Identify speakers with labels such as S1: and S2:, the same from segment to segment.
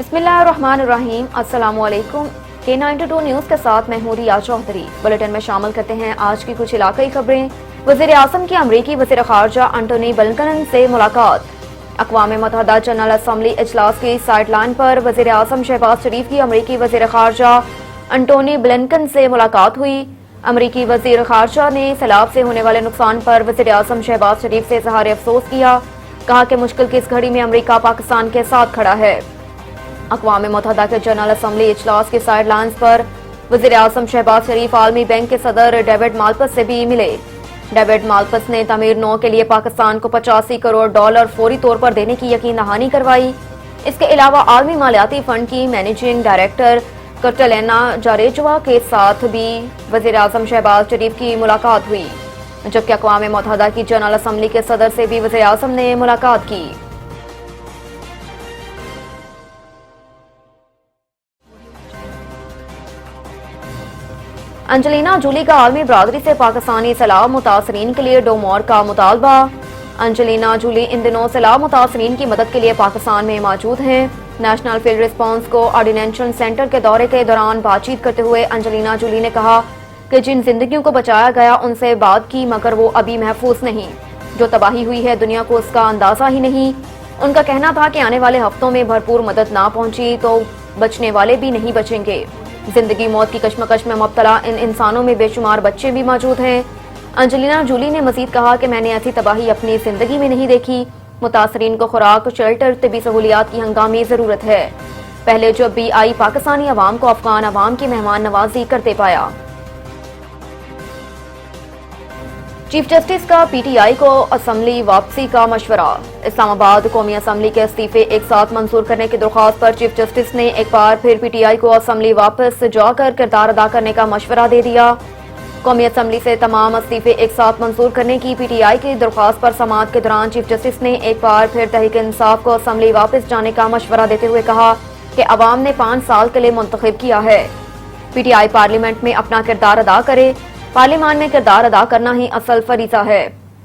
S1: बिस्मिल्लाहिर्रहमानिर्रहीम। अस्सलामुअलैकुम। K92 news के साथ मैं हूं रिया चौधरी। बुलेटिन में शामिल करते हैं आज की कुछ इलाकाई खबरें। वज़ीर आज़म की अमरीकी वज़ीर ख़ारजा एंटोनी ब्लिंकन से मुलाकात। अक़वाम मुत्तहिदा जनरल असम्बली इजलास की साइडलाइन पर वज़ीर आज़म शहबाज शरीफ की अमरीकी वज़ीर ख़ारजा एंटोनी ब्लिंकन से मुलाकात हुई। अमरीकी वज़ीर ख़ारजा ने सैलाब से होने वाले नुकसान पर वज़ीर आज़म शहबाज शरीफ से इज़हार अफसोस किया। कहा कि मुश्किल की इस घड़ी में अमरीका पाकिस्तान के साथ खड़ा है। अक़वाम मुत्तहिदा के जनरल असम्बली इजलास की साइडलाइंस पर वज़ीर आज़म शहबाज शरीफ आलमी बैंक के सदर डेविड माल्पस से भी मिले। डेविड माल्पस ने तमीर 9 के लिए पाकिस्तान को $85 करोड़ फौरी तौर पर देने की यकीन दहानी करवाई। इसके अलावा आलमी मालियाती फंड की मैनेजिंग डायरेक्टर कटलेना जारेजवा के साथ भी वज़ीर आज़म शहबाज शरीफ की मुलाकात हुई, जबकि अक़वाम मुत्तहिदा की जनरल असम्बली के सदर से भी वज़ीर आज़म ने मुलाकात की। अंजलिना जूली का आलमी बरादरी से पाकिस्तानी सैलाब मुतासरीन के लिए डोमोर का मुतालबा। अंजलिना जूली इन दिनों सैलाब मुतासरीन की मदद के लिए पाकिस्तान में मौजूद हैं। National field response coordination centre के दौरे के दौरान बातचीत करते हुए अंजलिना जूली ने कहा कि जिन जिंदगियों को बचाया गया उनसे बात की, मगर वो अभी महफूज नहीं। जो तबाही हुई है दुनिया को उसका अंदाजा ही नहीं। उनका कहना था कि आने वाले हफ्तों में भरपूर मदद ना पहुंची तो बचने वाले भी नहीं बचेंगे। जिंदगी मौत की कश्मकश में मुब्तला इन इंसानों में बेशुमार बच्चे भी मौजूद हैं। अंजलिना जूली ने मजीद कहा कि मैंने ऐसी तबाही अपनी जिंदगी में नहीं देखी। मुतासरीन को खुराक, शेल्टर, तिबी सहूलियात की हंगामी जरूरत है। पहले जब भी आई पाकिस्तानी अवाम को अफगान अवाम की मेहमान नवाजी करते पाया। चीफ जस्टिस का PTI को असम्बली वापसी का मशवरा। इस्लामाबाद कौमी असम्बली के इस्तीफे एक साथ मंजूर करने की दरख्वास्त पर चीफ जस्टिस ने एक बार फिर PTI को असम्बली वापस जाकर किरदार अदा करने का मशवरा दे दिया। कौमी असम्बली से तमाम इस्तीफे एक साथ मंजूर करने की PTI की दरख्वास्त पर समाअत के दौरान चीफ जस्टिस ने एक बार फिर तहरीक इंसाफ को असम्बली वापस जाने का मशवरा देते हुए कहा कि अवाम ने 5 साल के लिए मुंतखब किया है। PTI पार्लियामेंट में अपना किरदार अदा करे। पार्लियामान में किरदार अदा करना ही असल फरीजा है।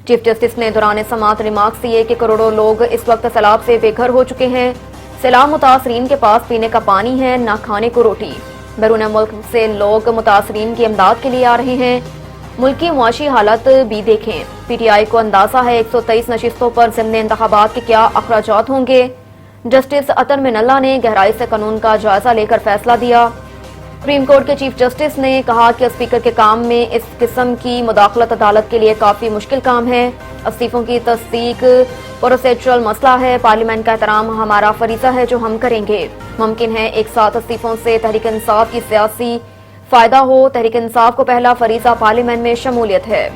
S1: चीफ जस्टिस ने दौरान समाअत रिमार्क्स दिए कि करोड़ों लोग इस वक्त सैलाब से बेघर हो चुके हैं। सैलाब मुतासरीन के पास पीने का पानी है, न खाने को रोटी। बैरून मुल्क से लोग मुतासरीन की इमदाद के लिए आ रहे हैं। मुल्क की मुआशी हालत भी देखें। PTI को अंदाजा है 123 नशिस्तों पर ज़िम्नी इंतखाबात के क्या अखराजात होंगे। जस्टिस अतर मिनल्ला ने गहराई से कानून का जायजा लेकर फैसला दिया। सुप्रीम कोर्ट के चीफ जस्टिस ने कहा कि स्पीकर के काम में इस किस्म की मुदाखलत अदालत के लिए काफी मुश्किल काम है। इस्तीफों की तस्दीक प्रोसेचुरल मसला है। पार्लियामेंट का एहतराम हमारा फरीजा है जो हम करेंगे। मुमकिन है एक साथ इस्तीफों से तहरीक इंसाफ की सियासी फायदा हो। तहरीक इंसाफ को पहला फरीजा पार्लियामेंट में शमूलियत है।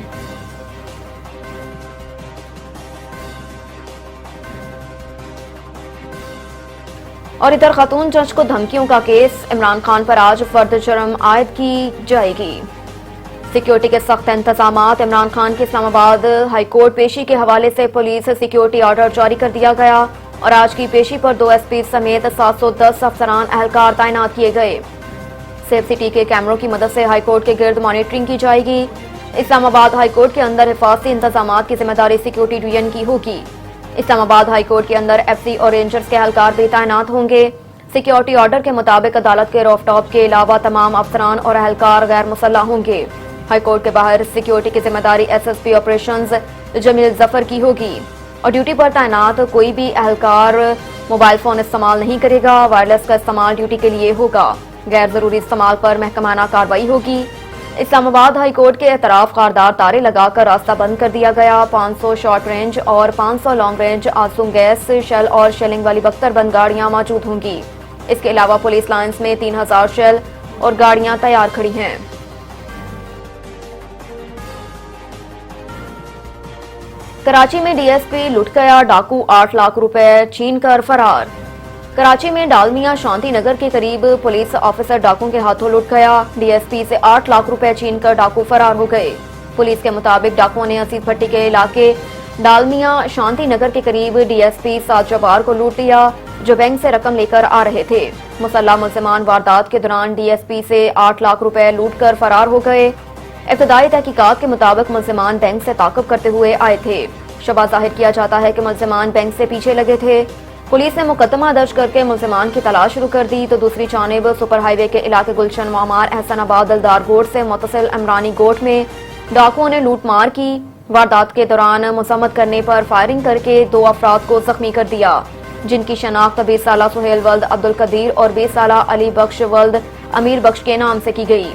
S1: और इधर खातून जज को धमकियों का केस। इमरान खान पर आज फर्द जुर्म आयद की जाएगी। सिक्योरिटी के सख्त इंतजामात। इमरान खान की इस्लामाबाद हाईकोर्ट पेशी के हवाले से पुलिस सिक्योरिटी ऑर्डर जारी कर दिया गया और आज की पेशी पर 2 SP समेत 710 अफसरान एहलकार तैनात किए गए। सेफ सिटी के कैमरों की मदद से हाईकोर्ट के गिर्द मॉनिटरिंग की जाएगी। इस्लामाबाद हाईकोर्ट के अंदर हिफाजती इंतजामात की जिम्मेदारी सिक्योरिटी डिवीजन की होगी। इस्लामाबाद हाईकोर्ट के अंदर FC और रेंजर्स के एहलकार भी तैनात होंगे। सिक्योरिटी ऑर्डर के मुताबिक अदालत के रूफटॉप के अलावा तमाम अफसरान और एहलकार गैर मुसल्लह होंगे। हाईकोर्ट के बाहर सिक्योरिटी की जिम्मेदारी SSP ऑपरेशंस जमील जफर की होगी और ड्यूटी पर तैनात कोई भी एहलकार मोबाइल फोन इस्तेमाल नहीं करेगा। वायरलेस का इस्तेमाल ड्यूटी के लिए होगा। गैर जरूरी इस्तेमाल पर महकमाना कार्रवाई होगी। इस्लामाबाद हाईकोर्ट के एतराफ खारदार तारे लगाकर रास्ता बंद कर दिया गया। 500 शॉर्ट रेंज और 500 लॉन्ग रेंज आसूम गैस, शेल और शेलिंग वाली बख्तरबंद गाड़ियां मौजूद होंगी। इसके अलावा पुलिस लाइन्स में 3000 शेल और गाड़ियां तैयार खड़ी हैं। कराची में DSP लुट गया। डाकू 8 लाख रुपए छीन कर फरार। कराची में डालमिया शांति नगर के करीब पुलिस ऑफिसर डाकुओं के हाथों लुट गया। DSP से 8 लाख रुपए छीन कर डाकू फरार हो गए। पुलिस के मुताबिक डाकुओं ने असीद भट्टी के इलाके डालमिया शांति नगर के करीब DSP साद जबार को लूट लिया जो बैंक से रकम लेकर आ रहे थे। मुसल्लह मुल्जिमान वारदात के दौरान DSP से 8 लाख रुपए लूट कर फरार हो गए। इब्तदाई तहकीकात के मुताबिक मुल्जिमान बैंक से ताक़ब करते हुए आए थे। शबा जाहिर किया जाता है कि मुल्जिमान बैंक से पीछे लगे थे। पुलिस ने मुकदमा दर्ज करके मुलजिमान की तलाश शुरू कर दी तो दूसरी जानिब सुपर हाईवे के इलाके गुलशन मामार एहसनाबाद दलदार गोट से मुतसिल इमरानी गोट में डाकुओं ने लूटमार की। वारदात के दौरान मजम्मत करने पर फायरिंग करके 2 अफराद को जख्मी कर दिया, जिनकी शनाख्त 20 साला सुहेल वल्द अब्दुल कदीर और 20 साला अली बख्श वल्द अमीर बख्श के नाम से की गई।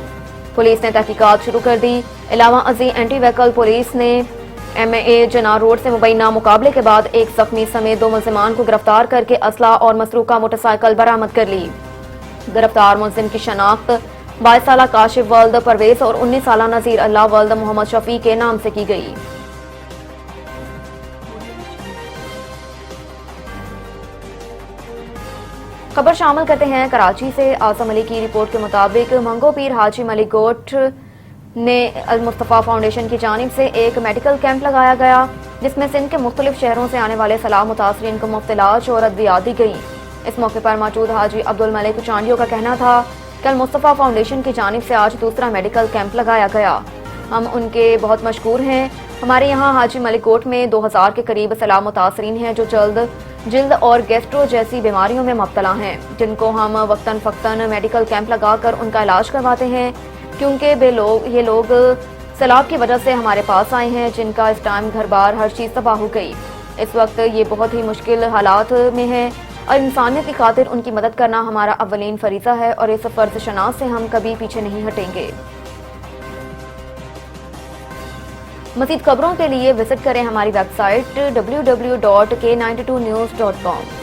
S1: पुलिस ने तहकीकात शुरू कर दी। अलावा अजी एंटी व्हीकल पुलिस ने MA जना रोड से मुबैना मुकाबले के बाद एक जख्मी समेत 2 मुलजिमान को गिरफ्तार करके असला और मसरूका मोटरसाइकिल बरामद कर ली। गिरफ्तार मुलजिम की शनाख्त 22 साला काशिफ वल्द परवेज और 19 साला नजीर अल्लाह वल्द मोहम्मद शफी के नाम से की गई। खबर शामिल करते हैं कराची से। आजम अली की रिपोर्ट के मुताबिक मंगो पीर हाजी मलिक गोट ने अल मुस्तफ़ा फाउंडेशन की जानिब से एक मेडिकल कैंप लगाया गया, जिसमें सिंध के मुख्तलिफ शहरों से आने वाले सलाह मुतासरीन को मुफ्त इलाज और अद्वियात दी गई। इस मौके पर मौजूद हाजी अब्दुल मलिक चांडियों का कहना था कि अल मुस्तफ़ा फाउंडेशन की जानिब से आज दूसरा मेडिकल कैंप लगाया गया। हम उनके बहुत मशकूर हैं। हमारे यहाँ हाजी मलिक गोट में 2000 के करीब सलाह मुतासरीन हैं जो जिल्द और गैस्ट्रो जैसी बीमारियों में मुब्तला हैं, जिनको हम वक्तन फ़क्तन मेडिकल कैंप लगाकर उनका इलाज करवाते हैं, क्योंकि ये लोग सैलाब की वजह से हमारे पास आए हैं, जिनका इस टाइम घर बार हर चीज़ तबाह हो गई। इस वक्त ये बहुत ही मुश्किल हालात में हैं और इंसानियत की खातिर उनकी मदद करना हमारा अव्वलीन फरीज़ा है और इस फ़र्ज़ शनास से हम कभी पीछे नहीं हटेंगे। मज़ीद खबरों के लिए विजिट करें हमारी वेबसाइट www.k92news.com।